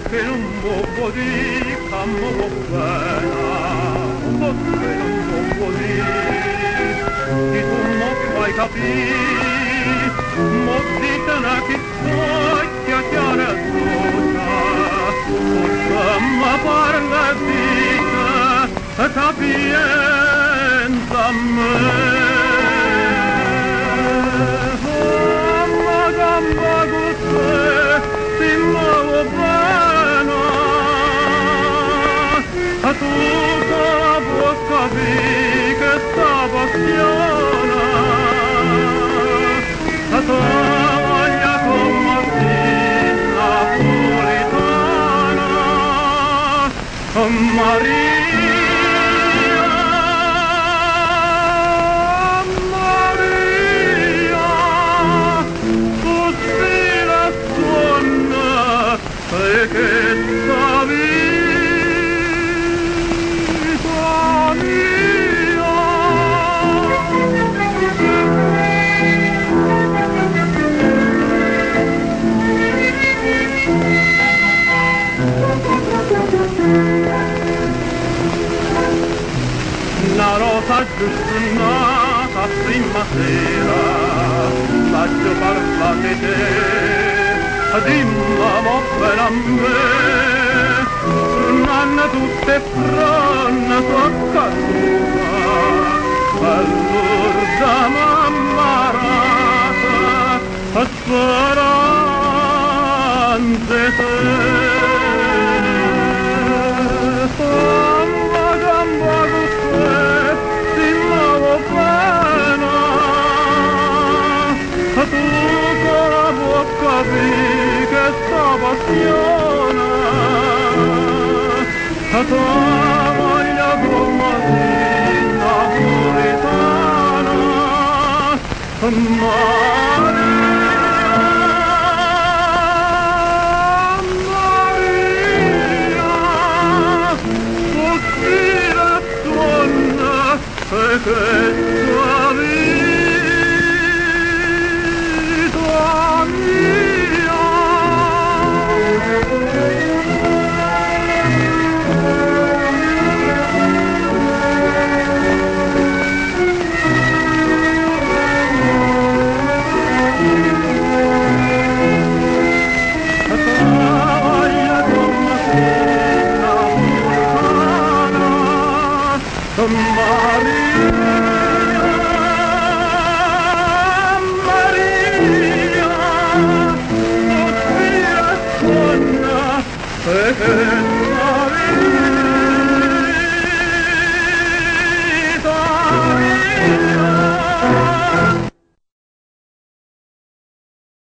che non può dire che mo bene, perché non può dire che tu mo fai capire, mo dite una chissà chiara tutta, forse mi parla dite capienza a me. Gamba guste, si muove bene, a tutta la bocca di che sta passione, a tua voglia come napolitana, Maria. Che sta vita mia la rosa giusto nata prima sera saggio parlate te dimma per a me nanna tutte pronne sua caduta all'urda mammarata a speranze te samba gamba guste si muove bene a tu con la bocca che sta passione a tua voglia come napolitana Maria, Maria sospira e suona e che tua vita mia. Maria, Maria, sospira e suona